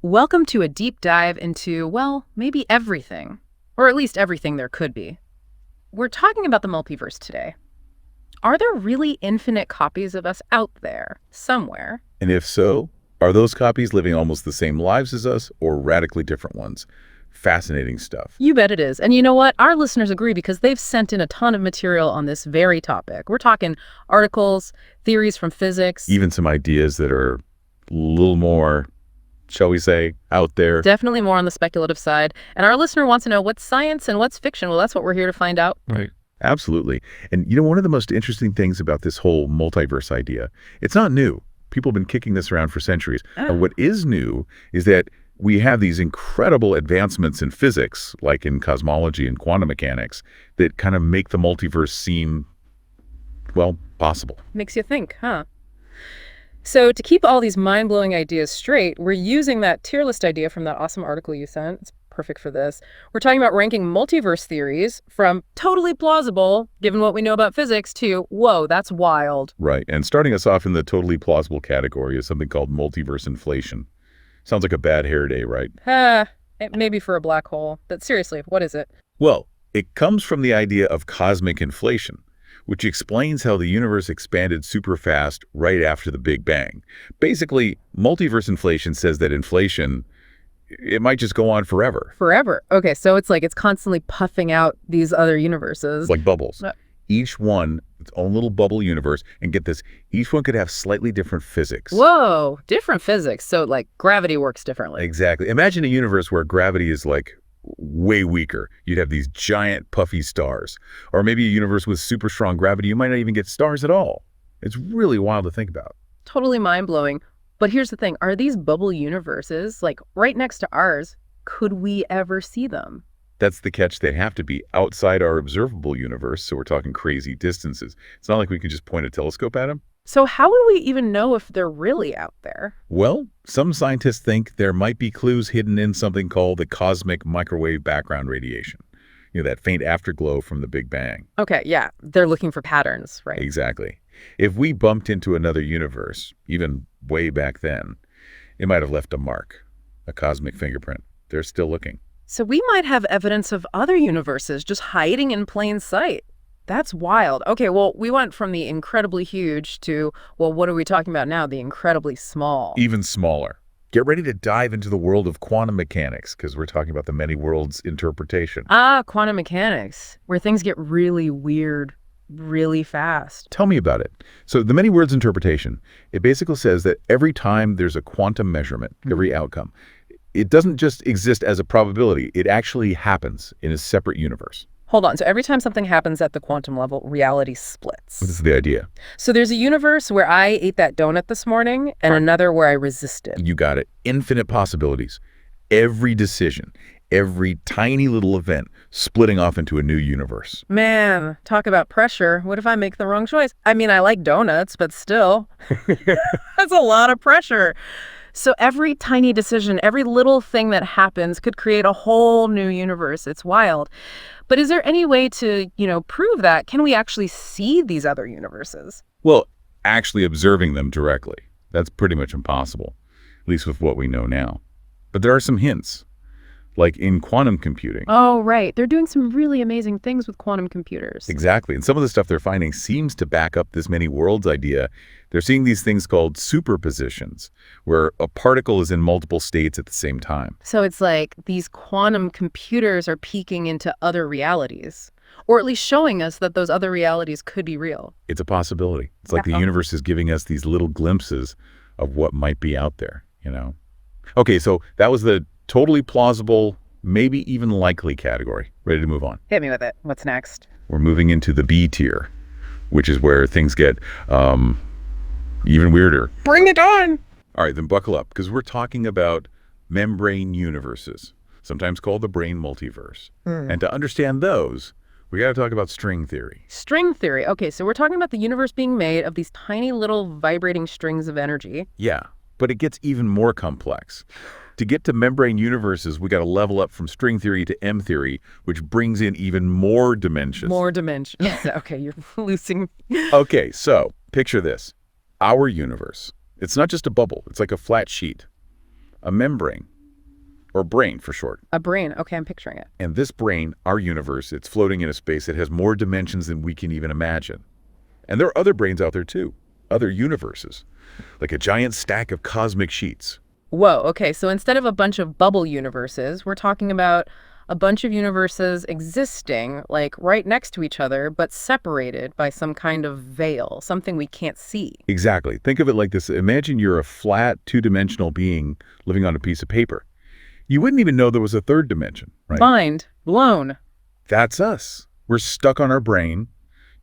Welcome to a deep dive into, well, maybe everything, or at least everything there could be. We're talking about the multiverse today. Are there really infinite copies of us out there, somewhere? And if so, are those copies living almost the same lives as us or radically different ones? Fascinating stuff. You bet it is. And you know what? Our listeners agree because they've sent in a ton of material on this very topic. We're talking articles, theories from physics. Even some ideas that are a little more, shall we say, out there. Definitely more on the speculative side. And our listener wants to know what's science and what's fiction. Well, that's what we're here to find out. Right. Absolutely. And one of the most interesting things about this whole multiverse idea, it's not new. People have been kicking this around for centuries. What is new is that we have these incredible advancements in physics, like in cosmology and quantum mechanics, that kind of make the multiverse seem, well, possible. Makes you think, huh? So to keep all these mind-blowing ideas straight, we're using that tier list idea from that awesome article you sent. It's perfect for this. We're talking about ranking multiverse theories from totally plausible, given what we know about physics, to, whoa, that's wild. Right. And starting us off in the totally plausible category is something called multiverse inflation. Sounds like a bad hair day, right? Maybe for a black hole. But seriously, what is it? Well, it comes from the idea of cosmic inflation, which explains how the universe expanded super fast right after the Big Bang. Basically, multiverse inflation says that inflation, it might just go on forever. Forever. Okay, so it's like it's constantly puffing out these other universes. Like bubbles. Each one, its own little bubble universe. And get this, each one could have slightly different physics. Whoa, different physics. So like gravity works differently. Exactly. Imagine a universe where gravity is like way weaker. You'd have these giant puffy stars. Or maybe a universe with super strong gravity, you might not even get stars at all. It's really wild to think about. Totally mind-blowing. But here's the thing. Are these bubble universes, like right next to ours, could we ever see them? That's the catch. They have to be outside our observable universe, so we're talking crazy distances. It's not like we can just point a telescope at them. So how would we even know if they're really out there? Well, some scientists think there might be clues hidden in something called the cosmic microwave background radiation. That faint afterglow from the Big Bang. Okay, yeah. They're looking for patterns, right? Exactly. If we bumped into another universe, even way back then, it might have left a mark, a cosmic fingerprint. They're still looking. So we might have evidence of other universes just hiding in plain sight. That's wild. Okay, well, we went from the incredibly huge to, well, what are we talking about now? The incredibly small. Even smaller. Get ready to dive into the world of quantum mechanics, because we're talking about the many worlds interpretation. Quantum mechanics, where things get really weird really fast. Tell me about it. So the many worlds interpretation, it basically says that every time there's a quantum measurement, every outcome, it doesn't just exist as a probability. It actually happens in a separate universe. Hold on. So every time something happens at the quantum level, reality splits. This is the idea. So there's a universe where I ate that donut this morning and another where I resisted. You got it. Infinite possibilities. Every decision, every tiny little event splitting off into a new universe. Man, talk about pressure. What if I make the wrong choice? I mean, I like donuts, but still. That's a lot of pressure. So every tiny decision, every little thing that happens could create a whole new universe. It's wild. But is there any way to, prove that? Can we actually see these other universes? Well, actually observing them directly, that's pretty much impossible, at least with what we know now. But there are some hints, like in quantum computing. Oh, right. They're doing some really amazing things with quantum computers. Exactly. And some of the stuff they're finding seems to back up this many worlds idea. They're seeing these things called superpositions, where a particle is in multiple states at the same time. So it's like these quantum computers are peeking into other realities, or at least showing us that those other realities could be real. It's a possibility. It's like the universe is giving us these little glimpses of what might be out there, Okay, so that was the totally plausible, maybe even likely category. Ready to move on? Hit me with it. What's next? We're moving into the B tier, which is where things get even weirder. Bring it on! All right, then buckle up, because we're talking about membrane universes, sometimes called the brain multiverse. And to understand those, we got to talk about string theory. String theory. Okay, so we're talking about the universe being made of these tiny little vibrating strings of energy. Yeah, but it gets even more complex. To get to membrane universes, we got to level up from string theory to M theory, which brings in even more dimensions. More dimensions. Okay, you're losing. Okay, so picture this. Our universe. It's not just a bubble. It's like a flat sheet. a membrane, or brain for short. A brain. Okay, I'm picturing it. And this brain, our universe, it's floating in a space that has more dimensions than we can even imagine. And there are other brains out there too, other universes, like a giant stack of cosmic sheets. Whoa, okay, so instead of a bunch of bubble universes, we're talking about a bunch of universes existing, like right next to each other, but separated by some kind of veil, something we can't see. Exactly. Think of it like this. Imagine you're a flat, two-dimensional being living on a piece of paper. You wouldn't even know there was a third dimension, right? Mind blown. That's us. We're stuck on our brain,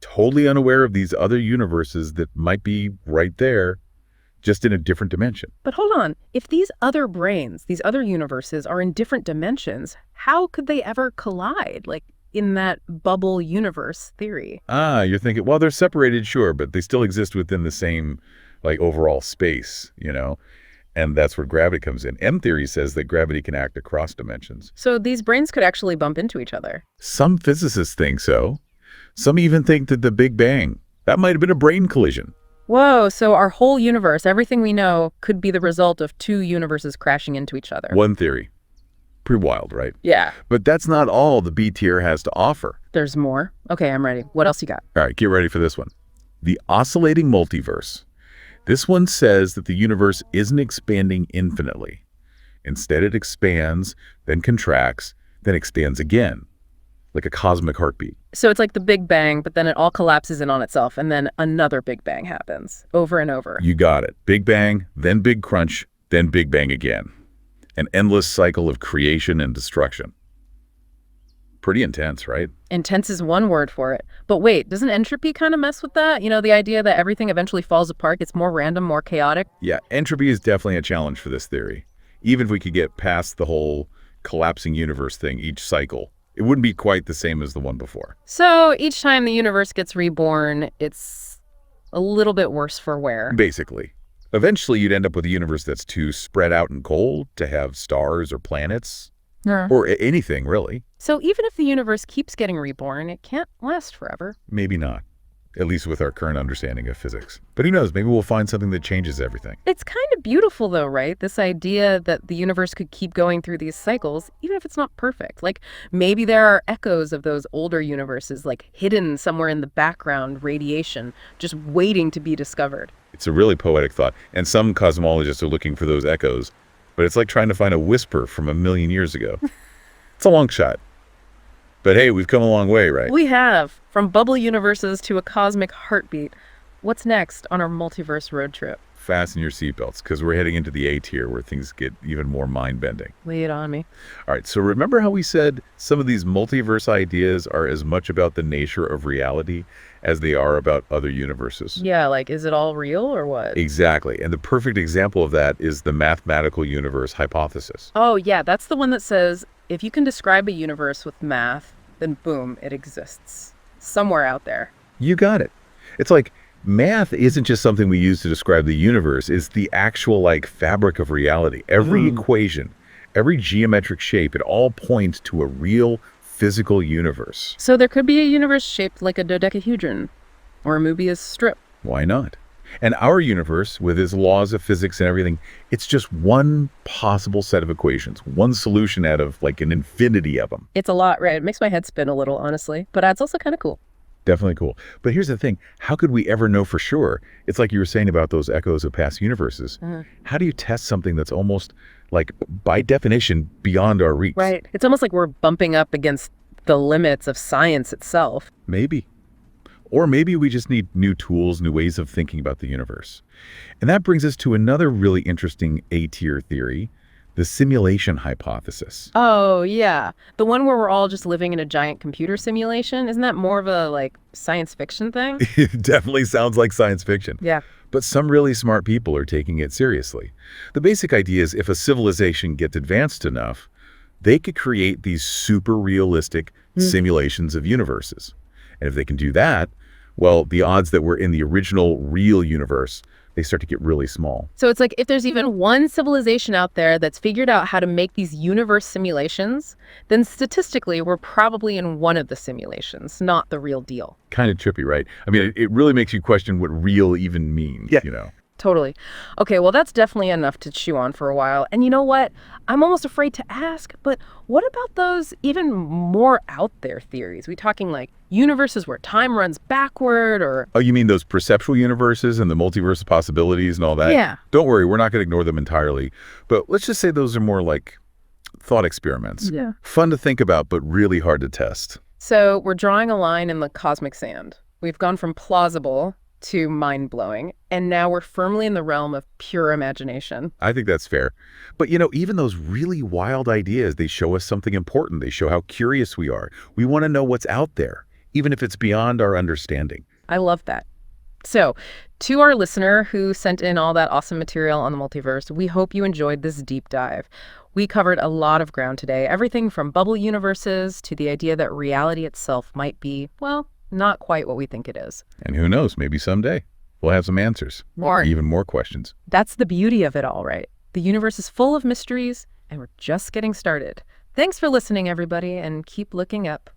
totally unaware of these other universes that might be right there, just in a different dimension. But hold on, if these other brains, these other universes are in different dimensions, how could they ever collide, like in that bubble universe theory? You're thinking, well, they're separated, sure, but they still exist within the same, like, overall space, And that's where gravity comes in. M theory says that gravity can act across dimensions. So these brains could actually bump into each other. Some physicists think so. Some even think that the Big Bang, that might have been a brain collision. Whoa, so our whole universe, everything we know, could be the result of two universes crashing into each other. One theory. Pretty wild, right? Yeah. But that's not all the B tier has to offer. There's more? Okay, I'm ready. What else you got? All right, get ready for this one. The oscillating multiverse. This one says that the universe isn't expanding infinitely. Instead, it expands, then contracts, then expands again, like a cosmic heartbeat. So it's like the Big Bang, but then it all collapses in on itself, and then another Big Bang happens, over and over. You got it. Big Bang, then Big Crunch, then Big Bang again. An endless cycle of creation and destruction. Pretty intense, right? Intense is one word for it. But wait, doesn't entropy kind of mess with that? The idea that everything eventually falls apart, gets more random, more chaotic? Yeah, entropy is definitely a challenge for this theory. Even if we could get past the whole collapsing universe thing each cycle, it wouldn't be quite the same as the one before. So each time the universe gets reborn, it's a little bit worse for wear. Basically. Eventually, you'd end up with a universe that's too spread out and cold to have stars or planets. Or anything, really. So even if the universe keeps getting reborn, it can't last forever. Maybe not. At least with our current understanding of physics. But who knows? Maybe we'll find something that changes everything. It's kind of beautiful, though, right? This idea that the universe could keep going through these cycles, even if it's not perfect. Like, maybe there are echoes of those older universes, like hidden somewhere in the background, radiation, just waiting to be discovered. It's a really poetic thought. And some cosmologists are looking for those echoes. But it's like trying to find a whisper from 1,000,000 years ago. It's a long shot. But hey, we've come a long way, right? We have. From bubble universes to a cosmic heartbeat. What's next on our multiverse road trip? Fasten your seatbelts, because we're heading into the A tier where things get even more mind-bending. Lay it on me. All right, so remember how we said some of these multiverse ideas are as much about the nature of reality as they are about other universes? Yeah, like, is it all real or what? Exactly, and the perfect example of that is the mathematical universe hypothesis. Oh, yeah, that's the one that says, if you can describe a universe with math, then boom, it exists. Somewhere out there. You got it. It's like math isn't just something we use to describe the universe. It's the actual, fabric of reality. Every equation, every geometric shape, it all points to a real physical universe. So there could be a universe shaped like a dodecahedron or a Mobius strip. Why not? And our universe, with its laws of physics and everything, it's just one possible set of equations, one solution out of an infinity of them. It's a lot, right? It makes my head spin a little, honestly, but it's also kind of cool. Definitely cool. But here's the thing. How could we ever know for sure? It's like you were saying about those echoes of past universes. How do you test something that's almost, by definition, beyond our reach? Right. It's almost like we're bumping up against the limits of science itself. Maybe. Or maybe we just need new tools, new ways of thinking about the universe. And that brings us to another really interesting A-tier theory, the simulation hypothesis. Oh, yeah. The one where we're all just living in a giant computer simulation. Isn't that more of a, science fiction thing? It definitely sounds like science fiction. Yeah. But some really smart people are taking it seriously. The basic idea is if a civilization gets advanced enough, they could create these super realistic simulations of universes. And if they can do that, well, the odds that we're in the original real universe, they start to get really small. So it's like if there's even one civilization out there that's figured out how to make these universe simulations, then statistically we're probably in one of the simulations, not the real deal. Kind of trippy, right? I mean, it really makes you question what real even means, Totally. Okay, well, that's definitely enough to chew on for a while. And you know what? I'm almost afraid to ask, but what about those even more out there theories? We talking like universes where time runs backward or... Oh, you mean those perceptual universes and the multiverse possibilities and all that? Yeah. Don't worry, we're not going to ignore them entirely. But let's just say those are more like thought experiments. Yeah. Fun to think about, but really hard to test. So we're drawing a line in the cosmic sand. We've gone from plausible to mind-blowing, and now we're firmly in the realm of pure imagination. I think that's fair. But even those really wild ideas, they show us something important. They show how curious we are. We want to know what's out there, even if it's beyond our understanding. I love that. So, to our listener who sent in all that awesome material on the multiverse, we hope you enjoyed this deep dive. We covered a lot of ground today, everything from bubble universes to the idea that reality itself might be, well, not quite what we think it is. And who knows, maybe someday we'll have some answers. More. Even more questions. That's the beauty of it all, right? The universe is full of mysteries, and we're just getting started. Thanks for listening, everybody, and keep looking up.